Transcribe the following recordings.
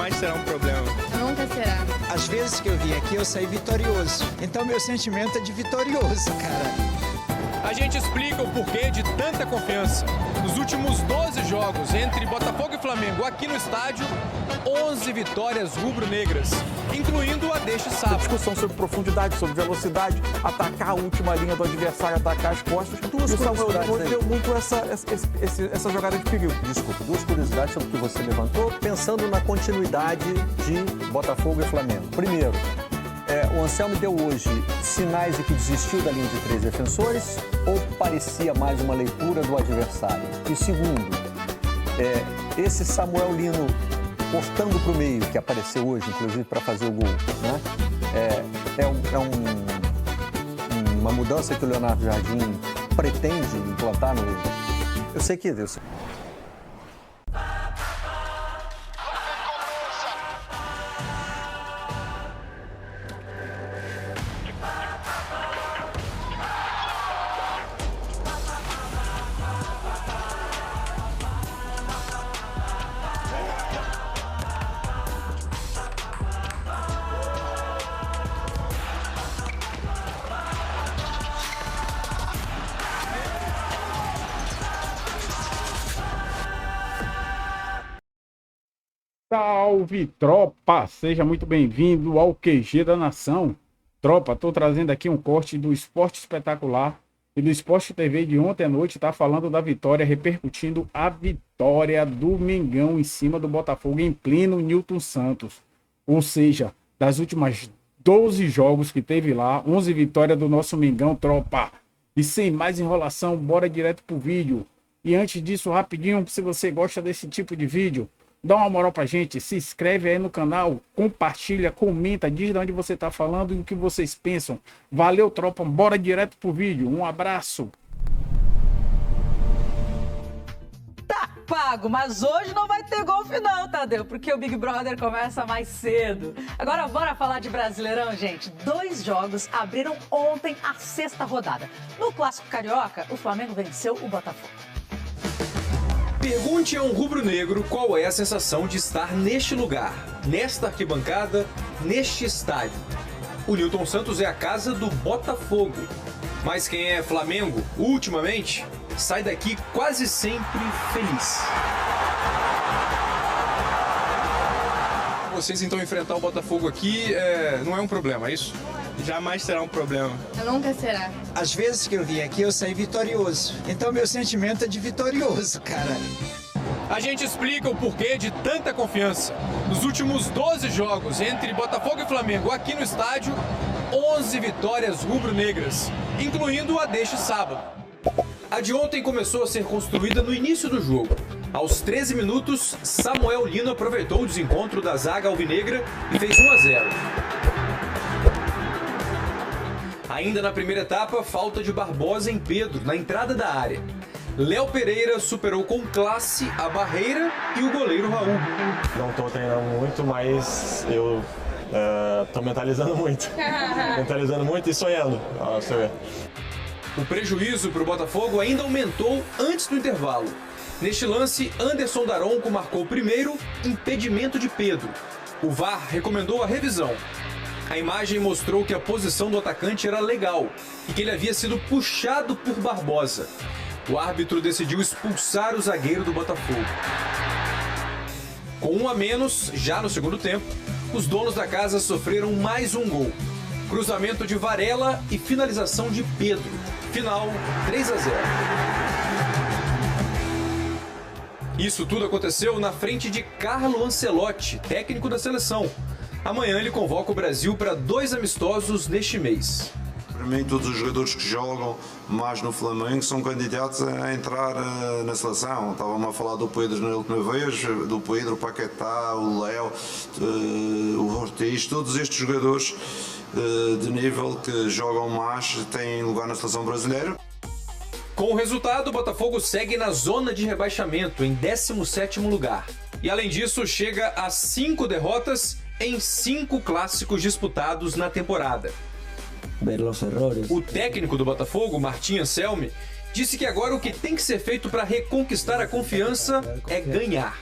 jamais será um problema. Nunca será. Às vezes que eu vim aqui, eu saí vitorioso. Então, meu sentimento é de vitorioso, cara. A gente explica o porquê de tanta confiança. Nos últimos 12 jogos entre Botafogo e Flamengo aqui no estádio, 11 vitórias rubro-negras, incluindo a deste sábado. Discussão sobre profundidade, sobre velocidade, atacar a última linha do adversário, atacar as costas. Duas curiosidades deu muito essa jogada de perigo. Desculpa, duas curiosidades sobre o que você levantou, pensando na continuidade de Botafogo e Flamengo. Primeiro, o Anselmi deu hoje sinais de que desistiu da linha de 3 defensores ou parecia mais uma leitura do adversário? E segundo, esse Samuel Lino cortando para o meio, que apareceu hoje, inclusive, para fazer o gol, né? Uma mudança que o Leonardo Jardim pretende implantar no... Eu sei que... Salve, tropa! Seja muito bem-vindo ao QG da Nação. Tropa, tô trazendo aqui um corte do Esporte Espetacular e do Esporte TV de ontem à noite, tá falando da vitória, repercutindo a vitória do Mengão em cima do Botafogo em pleno Newton Santos. Ou seja, das últimas 12 jogos que teve lá, 11 vitórias do nosso Mengão, tropa. E sem mais enrolação, bora direto pro vídeo. E antes disso, rapidinho, se você gosta desse tipo de vídeo, dá uma moral pra gente, se inscreve aí no canal, compartilha, comenta, diz de onde você tá falando e o que vocês pensam. Valeu, tropa, bora direto pro vídeo. Um abraço. Tá pago, mas hoje não vai ter golfe não, Tadeu, porque o Big Brother começa mais cedo. Agora bora falar de Brasileirão, gente. 2 jogos abriram ontem a 6ª rodada. No Clássico Carioca, o Flamengo venceu o Botafogo. Pergunte a um rubro-negro qual é a sensação de estar neste lugar, nesta arquibancada, neste estádio. O Newton Santos é a casa do Botafogo. Mas quem é Flamengo, ultimamente, sai daqui quase sempre feliz. Vocês então enfrentar o Botafogo aqui não é um problema, é isso? Jamais será um problema. Nunca será. Às vezes que eu vim aqui, eu saí vitorioso. Então, meu sentimento é de vitorioso, cara. A gente explica o porquê de tanta confiança. Nos últimos 12 jogos entre Botafogo e Flamengo aqui no estádio, 11 vitórias rubro-negras, incluindo a deste sábado. A de ontem começou a ser construída no início do jogo. Aos 13 minutos, Samuel Lino aproveitou o desencontro da zaga alvinegra e fez 1-0. Ainda na primeira etapa, falta de Barbosa em Pedro, na entrada da área. Léo Pereira superou com classe a barreira e o goleiro Raul. Não estou treinando muito, mas eu estou mentalizando muito. Mentalizando muito e sonhando. Você vê. O prejuízo para o Botafogo ainda aumentou antes do intervalo. Neste lance, Anderson Daronco marcou primeiro impedimento de Pedro. O VAR recomendou a revisão. A imagem mostrou que a posição do atacante era legal e que ele havia sido puxado por Barbosa. O árbitro decidiu expulsar o zagueiro do Botafogo. Com 1 a menos, já no segundo tempo, os donos da casa sofreram mais um gol. Cruzamento de Varela e finalização de Pedro. Final 3-0. Isso tudo aconteceu na frente de Carlo Ancelotti, técnico da seleção. Amanhã ele convoca o Brasil para 2 amistosos neste mês. Para mim, todos os jogadores que jogam mais no Flamengo são candidatos a entrar na seleção. Estava-me a falar do Pedro na última vez, do Pedro, o Paquetá, o Léo, o Ortiz, todos estes jogadores de nível que jogam mais têm lugar na seleção brasileira. Com o resultado, o Botafogo segue na zona de rebaixamento, em 17º lugar. E além disso, chega a 5 derrotas em 5 clássicos disputados na temporada. O técnico do Botafogo, Martim Anselmi, disse que agora o que tem que ser feito para reconquistar a confiança é ganhar.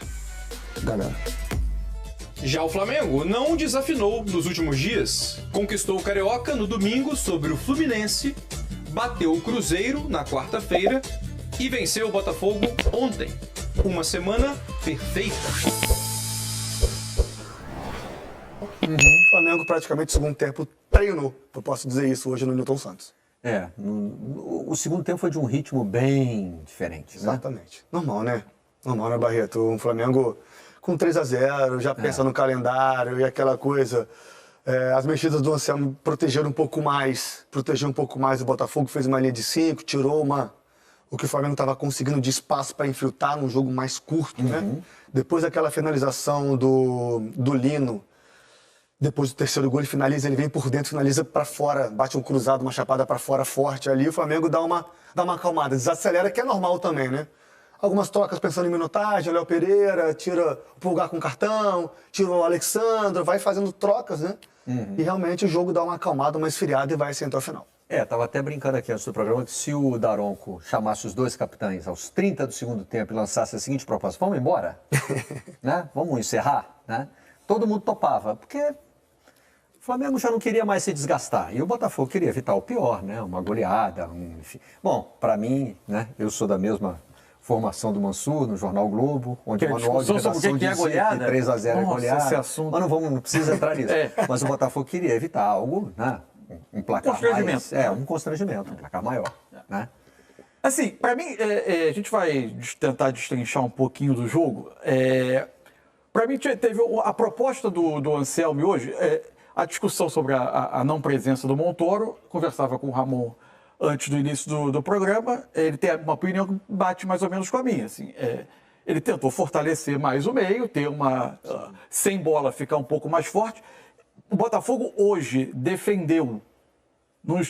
Já o Flamengo não desafinou nos últimos dias. Conquistou o Carioca no domingo sobre o Fluminense, bateu o Cruzeiro na quarta-feira e venceu o Botafogo ontem. Uma semana perfeita. O Flamengo praticamente, segundo tempo, treinou. Eu posso dizer isso hoje no Newton Santos. O segundo tempo foi de um ritmo bem diferente, né? Exatamente. Normal, né? Normal, né, Barreto? Um Flamengo com 3-0, já pensa no calendário e aquela coisa. As mexidas do Anselmo protegeram um pouco mais. Protegeu um pouco mais o Botafogo, fez uma linha de 5, tirou o que o Flamengo estava conseguindo de espaço para infiltrar num jogo mais curto, né? Depois daquela finalização do Lino, depois do terceiro gol, ele vem por dentro, finaliza para fora, bate um cruzado, uma chapada para fora forte ali, o Flamengo dá uma acalmada, desacelera, que é normal também, né? Algumas trocas pensando em minutagem, Léo Pereira, tira o Pulgar com cartão, tira o Alexandre, vai fazendo trocas, né? E realmente o jogo dá uma acalmada, uma esfriada e vai assim até o final. Tava até brincando aqui antes do programa que se o Daronco chamasse os dois capitães aos 30 do segundo tempo e lançasse a seguinte proposta: vamos embora? Né? Vamos encerrar? Né? Todo mundo topava, porque o Flamengo já não queria mais se desgastar. E o Botafogo queria evitar o pior, né? Uma goleada, enfim. Bom, para mim, né? Eu sou da mesma formação do Mansur, no Jornal Globo, onde o manual de redação dizia que 3-0 é goleada. Esse assunto. Mas não precisa entrar nisso. Mas o Botafogo queria evitar algo, né? Um placar constrangimento. mais... um constrangimento, um placar maior, né? Assim, para mim, a gente vai tentar destrinchar um pouquinho do jogo. Para mim, teve a proposta do Anselmi hoje, a discussão sobre a não presença do Montoro. Conversava com o Ramon antes do início do programa. Ele tem uma opinião que bate mais ou menos com a minha. Assim, ele tentou fortalecer mais o meio, ter sem bola, ficar um pouco mais forte. O Botafogo hoje defendeu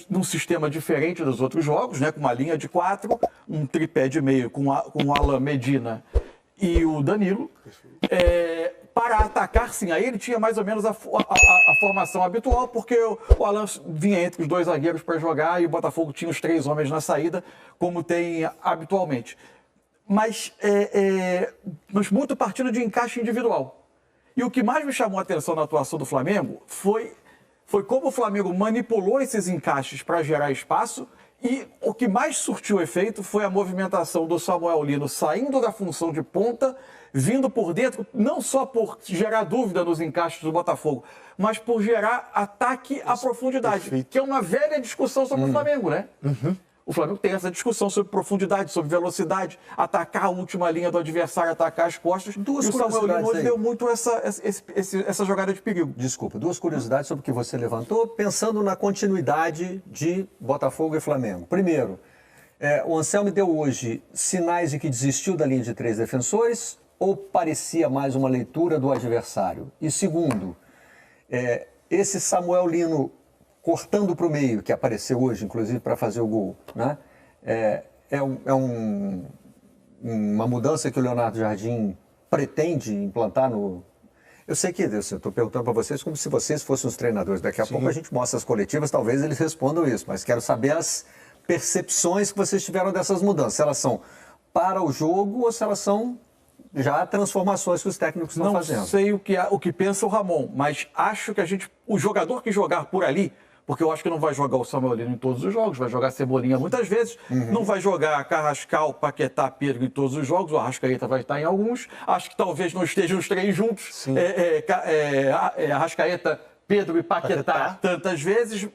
num sistema diferente dos outros jogos, né, com uma linha de 4, um tripé de meio com o Alan, Medina e o Danilo. Para atacar, sim, aí ele tinha mais ou menos a formação habitual, porque o Alan vinha entre os dois zagueiros para jogar e o Botafogo tinha os 3 homens na saída, como tem habitualmente. Mas muito partindo de encaixe individual. E o que mais me chamou a atenção na atuação do Flamengo foi como o Flamengo manipulou esses encaixes para gerar espaço, e o que mais surtiu efeito foi a movimentação do Samuel Lino saindo da função de ponta, vindo por dentro, não só por gerar dúvida nos encaixes do Botafogo, mas por gerar ataque à profundidade, perfeito, que é uma velha discussão sobre o Flamengo, né? O Flamengo tem essa discussão sobre profundidade, sobre velocidade, atacar a última linha do adversário, atacar as costas. E o Samuel Lino hoje deu muito essa jogada de perigo. Desculpa, 2 curiosidades sobre o que você levantou, pensando na continuidade de Botafogo e Flamengo. Primeiro, o Anselmi deu hoje sinais de que desistiu da linha de 3 defensores ou parecia mais uma leitura do adversário? E segundo, esse Samuel Lino cortando para o meio, que apareceu hoje, inclusive, para fazer o gol, né? Uma mudança que o Leonardo Jardim pretende implantar no... Eu sei que eu estou perguntando para vocês como se vocês fossem os treinadores. Daqui a pouco a gente mostra as coletivas, talvez eles respondam isso, mas quero saber as percepções que vocês tiveram dessas mudanças. Se elas são para o jogo ou se elas são já transformações que os técnicos estão fazendo. Não sei o que pensa o Ramon, mas acho que o jogador que jogar por ali, porque eu acho que não vai jogar o Samuel Lino em todos os jogos, vai jogar Cebolinha muitas vezes, não vai jogar Carrascal, Paquetá, Pedro em todos os jogos, o Arrascaeta vai estar em alguns, acho que talvez não estejam os 3 juntos, Arrascaeta, Pedro e Paquetá tantas vezes,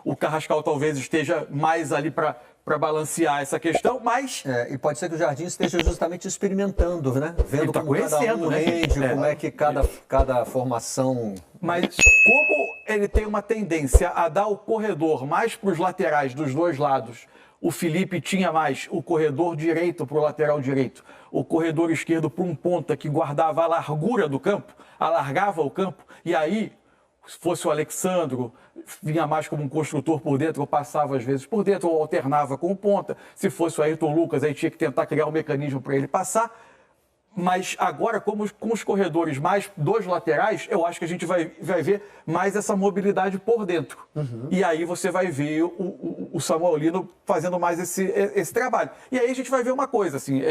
o Carrascal talvez esteja mais ali para balancear essa questão, mas... e pode ser que o Jardim esteja justamente experimentando, né? Vendo como cada um rende, como é que cada formação... Mas como ele tem uma tendência a dar o corredor mais para os laterais dos 2 lados, o Felipe tinha mais o corredor direito para o lateral direito, o corredor esquerdo para um ponta que guardava a largura do campo, alargava o campo, e aí, se fosse o Alexandro, vinha mais como um construtor por dentro, ou passava às vezes por dentro, ou alternava com o ponta. Se fosse o Ayrton Lucas, aí tinha que tentar criar um mecanismo para ele passar. Mas agora, com os corredores mais 2 laterais, eu acho que a gente vai ver mais essa mobilidade por dentro. E aí você vai ver o Samuel Lino fazendo mais esse trabalho. E aí a gente vai ver uma coisa, assim,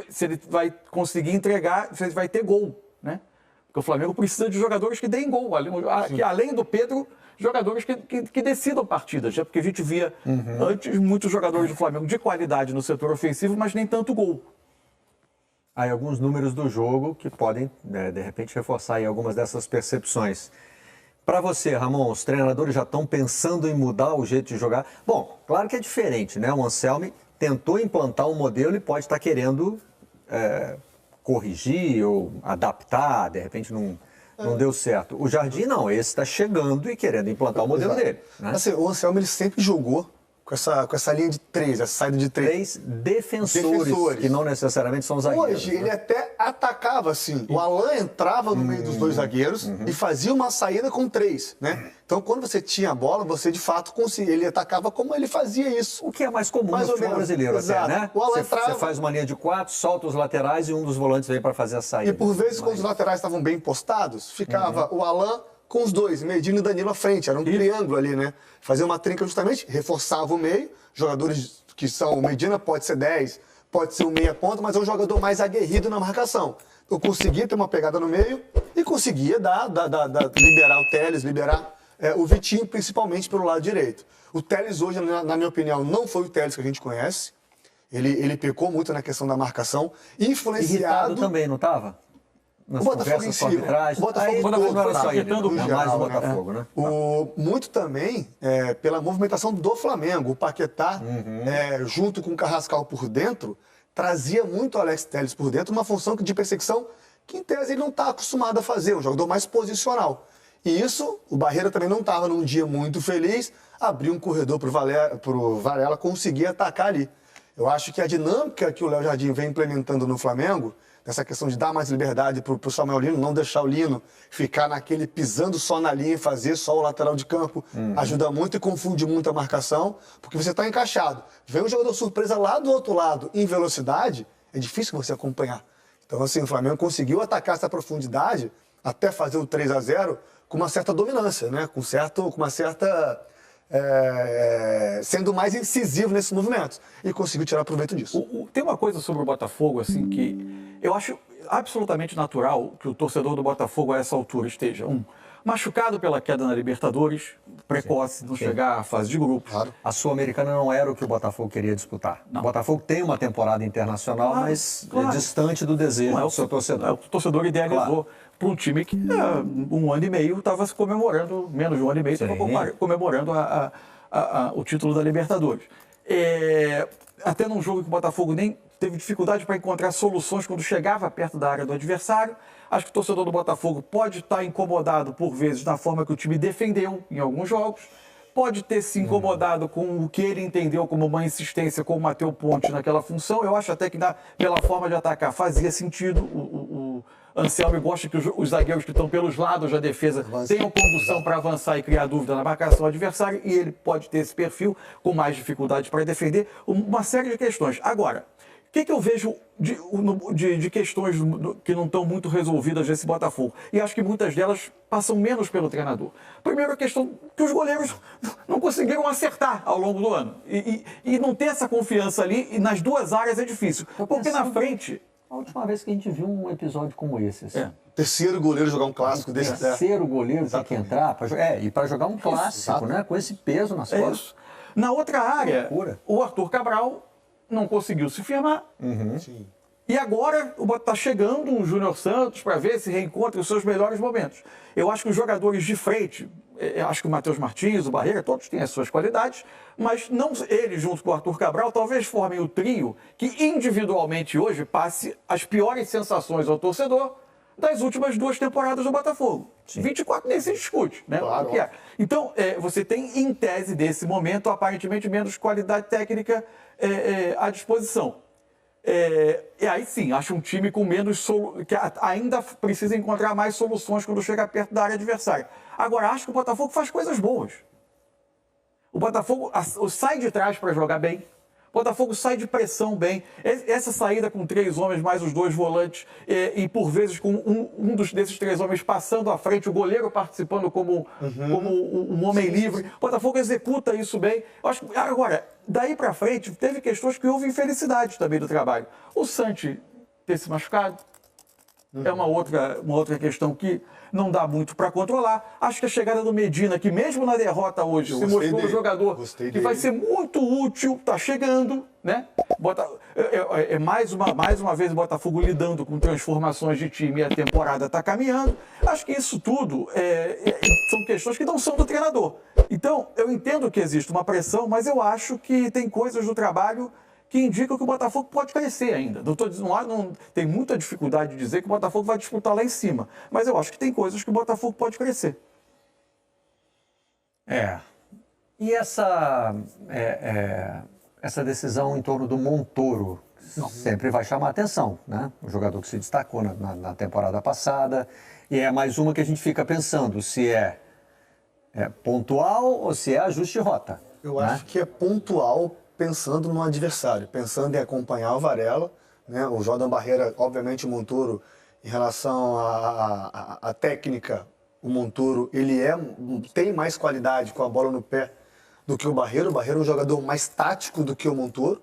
se ele vai conseguir entregar, se ele vai ter gol, né? Porque o Flamengo precisa de jogadores que deem gol, que além do Pedro, jogadores que decidam partidas. Porque a gente via antes muitos jogadores do Flamengo de qualidade no setor ofensivo, mas nem tanto gol. Aí alguns números do jogo que podem, de repente, reforçar aí algumas dessas percepções. Para você, Ramon, os treinadores já estão pensando em mudar o jeito de jogar? Bom, claro que é diferente, né? O Anselmi tentou implantar um modelo e pode estar querendo corrigir ou adaptar, de repente não deu certo. O Jardim não, esse está chegando e querendo implantar o modelo dele. Né? Assim, o Anselmi ele sempre jogou com essa linha de 3, essa saída de 3. 3 defensores, que não necessariamente são zagueiros. Hoje, ele até atacava assim. O Alan entrava no meio dos 2 zagueiros e fazia uma saída com 3, né? Então, quando você tinha a bola, você de fato conseguia. Ele atacava como ele fazia isso. O que é mais comum no futebol brasileiro até, né? O Alan Você faz uma linha de 4, solta os laterais e um dos volantes vem para fazer a saída. E por vezes, quando os laterais estavam bem postados, ficava o Alan com os 2, Medina e Danilo à frente. Era um triângulo ali, né? Fazia uma trinca justamente, reforçava o meio. Jogadores que são... O Medina pode ser 10, pode ser um meia ponta, mas é um jogador mais aguerrido na marcação. Eu conseguia ter uma pegada no meio e conseguia liberar o Telles, liberar o Vitinho, principalmente pelo lado direito. O Telles hoje, na minha opinião, não foi o Telles que a gente conhece. Ele pecou muito na questão da marcação. Influenciado... Irritado também, não estava? Nas conversas com a arbitragem. O Botafogo não era só ele, mais o Botafogo, né? Muito também pela movimentação do Flamengo. O Paquetá, junto com o Carrascal por dentro, trazia muito o Alex Telles por dentro, uma função de perseguição que, em tese, ele não está acostumado a fazer, um jogador mais posicional. E isso, o Barreira também não estava num dia muito feliz, abriu um corredor para o Varela conseguir atacar ali. Eu acho que a dinâmica que o Léo Jardim vem implementando no Flamengo, nessa questão de dar mais liberdade para o Samuel Lino, não deixar o Lino ficar naquele pisando só na linha e fazer só o lateral de campo, ajuda muito e confunde muito a marcação, porque você está encaixado. Vem um jogador surpresa lá do outro lado, em velocidade, é difícil você acompanhar. Então, assim, o Flamengo conseguiu atacar essa profundidade até fazer o 3-0 com uma certa dominância, né? Com uma certa... sendo mais incisivo nesses movimentos. E conseguiu tirar proveito disso. Tem uma coisa sobre o Botafogo, assim, que eu acho absolutamente natural que o torcedor do Botafogo a essa altura esteja, machucado pela queda na Libertadores, precoce, não chegar à fase de grupos. Claro. A Sul-Americana não era o que o Botafogo queria disputar. Não. O Botafogo tem uma temporada internacional, mas é distante do desejo do seu torcedor. O torcedor idealizou para um time que um ano e meio estava se comemorando, menos de um ano e meio, estava comemorando o título da Libertadores. Até num jogo que o Botafogo nem teve dificuldade para encontrar soluções quando chegava perto da área do adversário. Acho que o torcedor do Botafogo pode estar incomodado, por vezes, na forma que o time defendeu em alguns jogos. Pode ter se incomodado com o que ele entendeu como uma insistência com o Matheus Ponte naquela função. Eu acho até que, pela forma de atacar, fazia sentido. O Anselmi gosta que os zagueiros que estão pelos lados da defesa tenham condução para avançar e criar dúvida na marcação adversária, e ele pode ter esse perfil com mais dificuldade para defender. Uma série de questões. Agora, o que eu vejo de questões que não estão muito resolvidas nesse Botafogo? E acho que muitas delas passam menos pelo treinador. Primeiro, a questão que os goleiros não conseguiram acertar ao longo do ano. E não ter essa confiança ali, e nas duas áreas é difícil. Porque na frente... A última vez que a gente viu um episódio como esse. Assim. Terceiro goleiro jogar um clássico desse. Terceiro goleiro tem que entrar e para jogar um clássico, né? Com esse peso nas costas. Isso. Na outra área, o Arthur Cabral não conseguiu se firmar. Sim. E agora está chegando o Júnior Santos para ver se reencontra os seus melhores momentos. Eu acho que os jogadores de frente, acho que o Matheus Martins, o Barreira, todos têm as suas qualidades, mas não ele junto com o Arthur Cabral talvez formem o trio que individualmente hoje passe as piores sensações ao torcedor das últimas 2 temporadas do Botafogo. Sim. 24 nem se discute, né? Claro. O que é. Então, você tem, em tese, desse momento, aparentemente menos qualidade técnica à disposição. E aí sim, acho um time com menos que ainda precisa encontrar mais soluções quando chega perto da área adversária. Agora, acho que o Botafogo faz coisas boas. O Botafogo sai de trás para jogar bem. O Botafogo sai de pressão bem. Essa saída com 3 homens mais os 2 volantes e por vezes com desses 3 homens passando à frente, o goleiro participando como um homem livre. O Botafogo executa isso bem. Eu acho que, agora, daí para frente, teve questões que houve infelicidade também do trabalho. O Santi ter se machucado, é uma outra questão que não dá muito para controlar. Acho que a chegada do Medina, que mesmo na derrota hoje, se mostrou um jogador que vai ser muito útil, está chegando, né? Mais uma vez o Botafogo lidando com transformações de time e a temporada está caminhando. Acho que isso tudo são questões que não são do treinador. Então, eu entendo que existe uma pressão, mas eu acho que tem coisas do trabalho que indicam que o Botafogo pode crescer ainda. Não tem muita dificuldade de dizer que o Botafogo vai disputar lá em cima, mas eu acho que tem coisas que o Botafogo pode crescer. E essa decisão em torno do Montoro sempre vai chamar atenção, né? Um jogador que se destacou na temporada passada, e é mais uma que a gente fica pensando se é pontual ou se é ajuste de rota. Eu acho que é pontual, pensando no adversário, pensando em acompanhar o Varela, né? O Jordan Barreira, obviamente o Montoro, em relação à técnica, o Montoro, ele tem mais qualidade com a bola no pé do que o Barreira. O Barreira é um jogador mais tático do que o Montoro.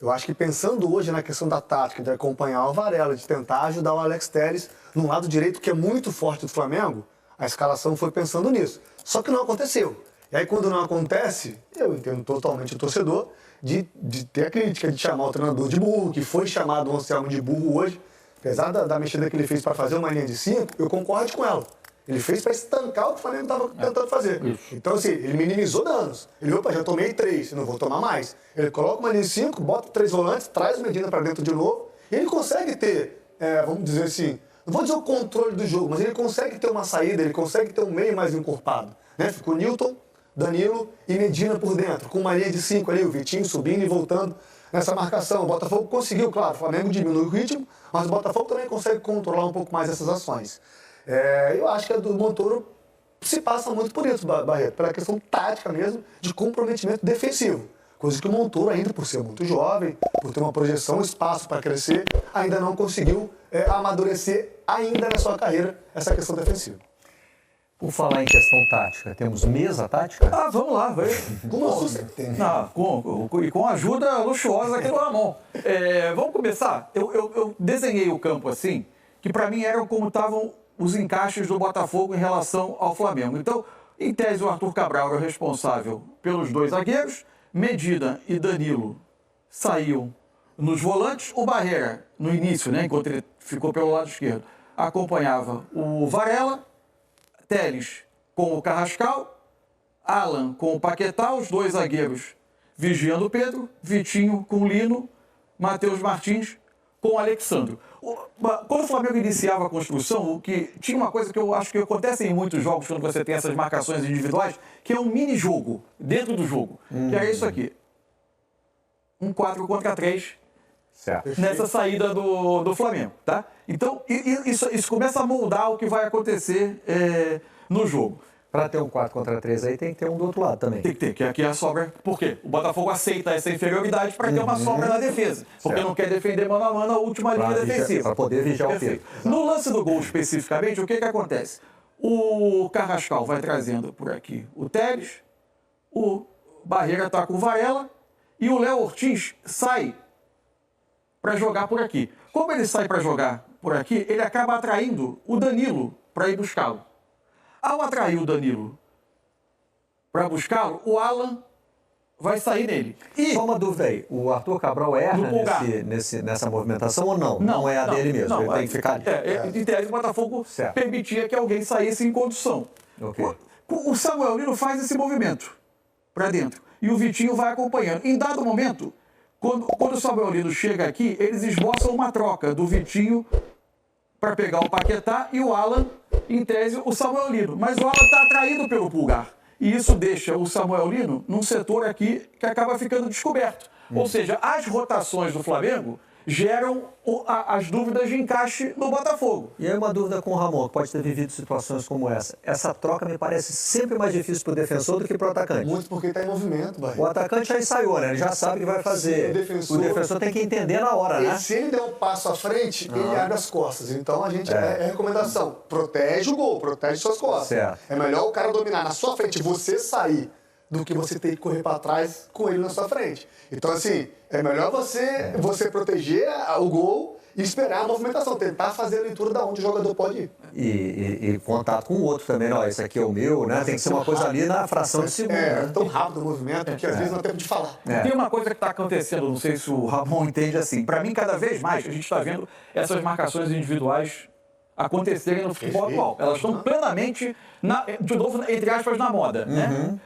Eu acho que pensando hoje na questão da tática, de acompanhar o Varela, de tentar ajudar o Alex Telles no lado direito, que é muito forte do Flamengo, a escalação foi pensando nisso. Só que não aconteceu. E aí quando não acontece, eu entendo totalmente o torcedor de ter a crítica, de chamar o treinador de burro, que foi chamado o Anselmo de burro hoje. Apesar da mexida que ele fez para fazer uma linha de 5, eu concordo com ela. Ele fez para estancar o que o Flamengo estava tentando fazer. Então, assim, ele minimizou danos. Ele, já tomei 3, não vou tomar mais. Ele coloca uma linha de 5, bota 3 volantes, traz o Medina para dentro de novo, e ele consegue ter, vamos dizer assim, não vou dizer o controle do jogo, mas ele consegue ter uma saída, ele consegue ter um meio mais encorpado. Né? Ficou Nilton, Danilo e Medina por dentro, com uma linha de 5 ali, o Vitinho subindo e voltando nessa marcação. O Botafogo conseguiu, claro, o Flamengo diminui o ritmo, mas o Botafogo também consegue controlar um pouco mais essas ações. Eu acho que a do Montoro se passa muito por isso, Barreto, pela questão tática mesmo, de comprometimento defensivo. Coisa que o Montoro, ainda por ser muito jovem, por ter uma projeção, espaço para crescer, ainda não conseguiu amadurecer ainda na sua carreira essa questão defensiva. Por falar em questão tática, temos mesa tática? Vamos lá, vai. Com a ajuda luxuosa aqui do Ramon. Vamos começar? Eu desenhei o campo assim, que para mim eram como estavam os encaixes do Botafogo em relação ao Flamengo. Então, em tese, o Arthur Cabral era o responsável pelos 2 zagueiros, Medina e Danilo saíam nos volantes, o Barreira, no início, né, enquanto ele ficou pelo lado esquerdo, acompanhava o Varela, Telles com o Carrascal, Alan com o Paquetá, os 2 zagueiros vigiando o Pedro, Vitinho com o Lino, Matheus Martins com o Alexandro. Quando o Flamengo iniciava a construção, tinha uma coisa que eu acho que acontece em muitos jogos, quando você tem essas marcações individuais, que é um mini-jogo dentro do jogo, que é isso aqui. Um 4 contra 3 nessa saída do Flamengo, tá? Então, isso começa a moldar o que vai acontecer no jogo. Para ter um 4 contra 3 aí, tem que ter um do outro lado também. Tem que ter, que aqui é a sobra. Por quê? O Botafogo aceita essa inferioridade para ter uma sobra na defesa. Porque não quer defender mano a mano a última linha defensiva. Para poder vigiar o Pedro. No lance do gol especificamente, o que acontece? O Carrascal vai trazendo por aqui o Telles, o Barreira está com o Varela e o Léo Ortiz sai para jogar por aqui. Como ele sai para jogar por aqui, ele acaba atraindo o Danilo para ir buscá-lo. Ao atrair o Danilo para buscá-lo, o Alan vai sair nele. Só uma dúvida aí, o Arthur Cabral erra nessa movimentação ou não? Não é a dele mesmo, ele tem que ficar ali. Em tese, o Botafogo permitia que alguém saísse em condução. Okay. O Samuel Lino faz esse movimento para dentro e o Vitinho vai acompanhando. Em dado momento, quando o Samuel Lino chega aqui, eles esboçam uma troca do Vitinho para pegar o Paquetá e o Alan, em tese, o Samuel Lino. Mas o Alan está atraído pelo Pulgar. E isso deixa o Samuel Lino num setor aqui que acaba ficando descoberto. Ou seja, as rotações do Flamengo geram as dúvidas de encaixe no Botafogo. E aí uma dúvida com o Ramon, que pode ter vivido situações como essa. Essa troca me parece sempre mais difícil para o defensor do que para o atacante. Muito porque está em movimento, Barreto. O atacante já ensaiou, né? Ele já sabe o que vai fazer. O defensor tem que entender na hora, né? Se ele der um passo à frente, ele abre as costas. Então a gente é recomendação. Protege o gol, protege suas costas. Certo. É melhor o cara dominar na sua frente, você sair do que você ter que correr para trás com ele na sua frente. Então, assim, é melhor você proteger o gol e esperar a movimentação, tentar fazer a leitura de onde o jogador pode ir. E contato com o outro também, ó, esse aqui é o meu, né? Tem que ser uma coisa ali na fração de segundo. É tão rápido o movimento que às vezes não tem tempo de falar. Tem uma coisa que está acontecendo, não sei se o Ramon entende assim. Para mim, cada vez mais, a gente está vendo essas marcações individuais acontecerem no futebol atual. Elas estão plenamente, de novo, entre aspas, na moda, né?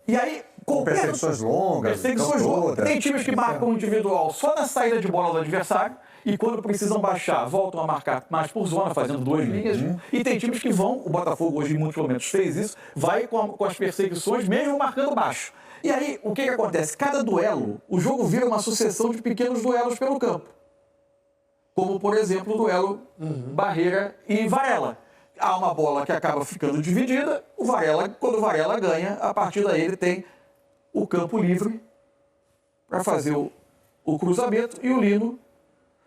E aí, perseguições longas, tem times que marcam individual só na saída de bola do adversário e quando precisam baixar, voltam a marcar mais por zona, fazendo 2 linhas. E tem times que vão, o Botafogo hoje em muitos momentos fez isso, vai com as perseguições mesmo marcando baixo. E aí, o que acontece? Cada duelo, o jogo vira uma sucessão de pequenos duelos pelo campo. Como, por exemplo, o duelo Barreira e Varela. Há uma bola que acaba ficando dividida, quando o Varela ganha, a partir daí ele tem o campo livre para fazer o cruzamento e o Lino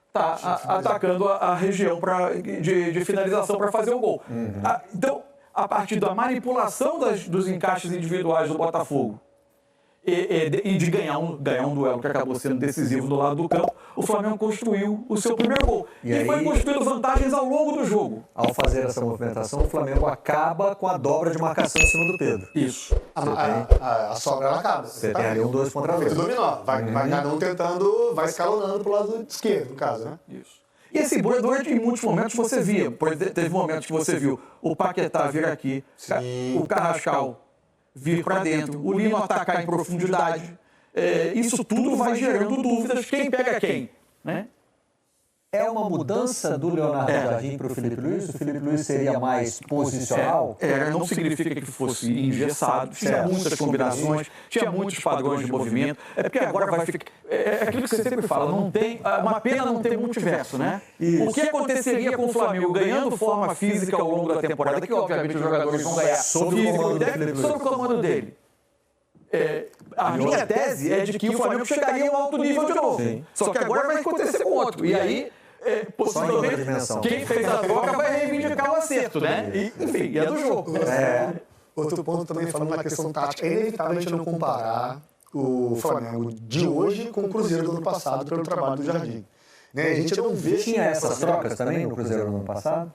está atacando a região de finalização para fazer o gol. Então, a partir da manipulação dos encaixes individuais do Botafogo e de ganhar um duelo que acabou sendo decisivo do lado do campo, o Flamengo construiu o seu primeiro gol. E foi construindo vantagens ao longo do jogo. Ao fazer essa movimentação, o Flamengo acaba com a dobra de marcação em cima do Pedro. Isso. A sobra ela acaba. Você tem ali um 2 contra 2. Dominó. Vai cada um tentando, vai escalonando pro lado esquerdo, no caso, né? Isso. E assim, durante em muitos momentos você via, teve momentos que você viu o Paquetá vir aqui, o Carrascal vir para dentro, o Lino atacar em profundidade. Isso tudo vai gerando dúvidas, quem pega quem, né? É uma mudança do Leonardo Jardim para o Felipe Luiz? O Felipe Luiz seria mais posicional? Não significa que fosse engessado, tinha muitas combinações, tinha muitos padrões de movimento. É porque agora vai ficar... É aquilo que você sempre fala, não tem, uma pena não ter multiverso, né? Isso. O que aconteceria com o Flamengo ganhando forma física ao longo da temporada, que obviamente os jogadores vão ganhar sob o comando dele. A minha tese é de que o Flamengo chegaria a um alto nível de novo. Sim. Só que agora vai acontecer com outro. E aí, possivelmente, quem fez a troca vai reivindicar o acerto, né? Enfim, é do jogo. Outro ponto também, falando na questão tática, é inevitável a gente não comparar o Flamengo de hoje com o Cruzeiro do ano passado pelo trabalho do Jardim. Né? A gente não vê... Tinha essas trocas também no Cruzeiro no ano passado?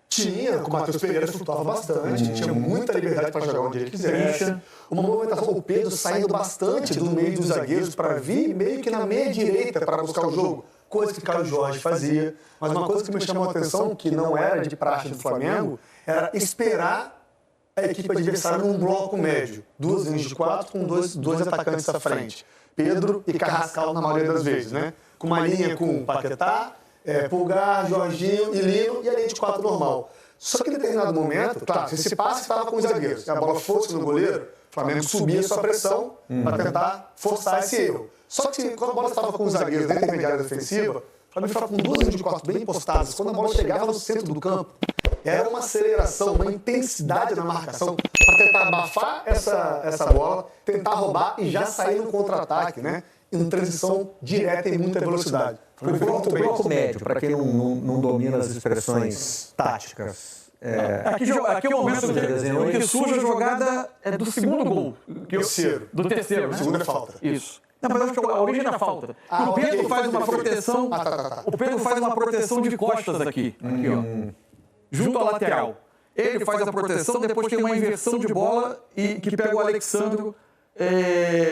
Tinha, o Matheus Pereira flutuava bastante, tinha muita liberdade para jogar onde ele quisesse. Uma movimentação, o Pedro saindo bastante do meio dos zagueiros para vir meio que na meia direita para buscar o jogo, coisa que o Caio Jorge fazia. Mas uma coisa que me chamou a atenção, que não era de praxe do Flamengo, era esperar a equipe adversária num bloco médio. 2 linhas de 4 com dois atacantes à frente. Pedro e Carrascal na maioria das vezes, né? Com uma linha com Paquetá, Pulgar, Jorginho e Lino e a linha de 4 normal. Só que em determinado momento, claro, se esse passe estava com os zagueiros, se a bola fosse no goleiro, o Flamengo subia sua pressão para tentar forçar esse erro. Só que quando a bola estava com os zagueiros na intermediária defensiva, o Flamengo estava com 2 linhas de 4 bem postadas. Quando a bola chegava no centro do campo, era uma aceleração, uma intensidade na marcação para tentar abafar essa bola, tentar roubar e já sair no contra-ataque, né? Em transição direta e muita velocidade. O bloco médio, para quem não domina as expressões táticas. Aqui é o momento em que surge a jogada do segundo gol. Do terceiro, né? O segundo é falta. Isso. Não, mas acho que a origem da falta. O Pedro faz uma proteção. O Pedro faz uma proteção de costas aqui, ó. Junto à lateral. Ele faz a proteção, depois tem uma inversão de bola e que pega o Alexandro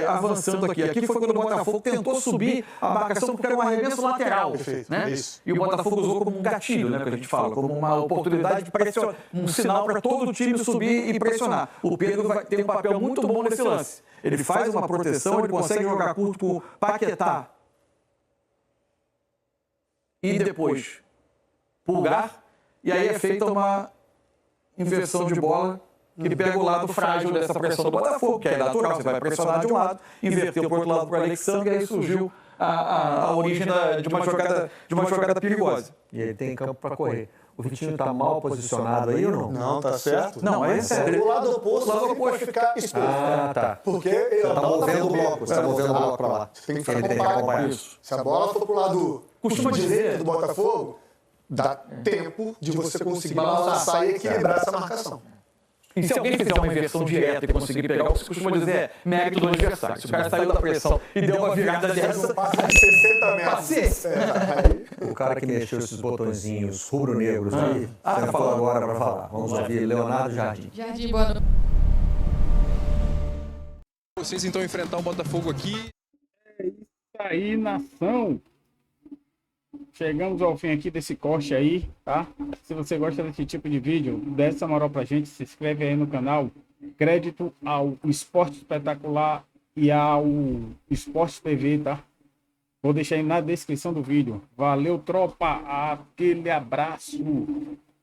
avançando aqui. Aqui foi quando o Botafogo tentou subir a marcação porque era um arremesso lateral. Né? E o Botafogo usou como um gatilho, né, que a gente fala, como uma oportunidade de pressionar, um sinal para todo o time subir e pressionar. O Pedro vai ter um papel muito bom nesse lance. Ele faz uma proteção, ele consegue jogar curto com o Paquetá. E depois Pulgar. E aí é feita uma inversão de bola que pega o lado frágil dessa pressão do Botafogo, que é natural, você vai pressionar de um lado, inverteu para o outro lado para o Alexandre, e aí surgiu a origem de uma jogada perigosa. E ele tem campo para correr. O Vitinho está mal posicionado aí ou não? Não, tá certo. Não, é sério. O lado oposto ficar exposto. Tá. Porque você está movendo o bloco, você está movendo o bloco para lá. Você tem que acompanhar isso. Se a bola for para o lado direito do Botafogo, dá tempo de você conseguir balançar e equilibrar essa marcação. E se alguém fizer uma inversão direta e conseguir pegar, o que você costuma dizer é mérito do adversário. Se o cara saiu da pressão e deu uma virada dessa... Passa de 60 metros. Paciência. O cara que mexeu esses botõezinhos rubro-negros aí, você falou agora para falar. Vamos ouvir Leonardo Jardim. Jardim, boa noite. Vocês então enfrentar o Botafogo aqui. É isso aí, nação. Chegamos ao fim aqui desse corte aí, tá? Se você gosta desse tipo de vídeo, dê essa moral pra gente, se inscreve aí no canal. Crédito ao Esporte Espetacular e ao Esporte TV, tá? Vou deixar aí na descrição do vídeo. Valeu, tropa! Aquele abraço!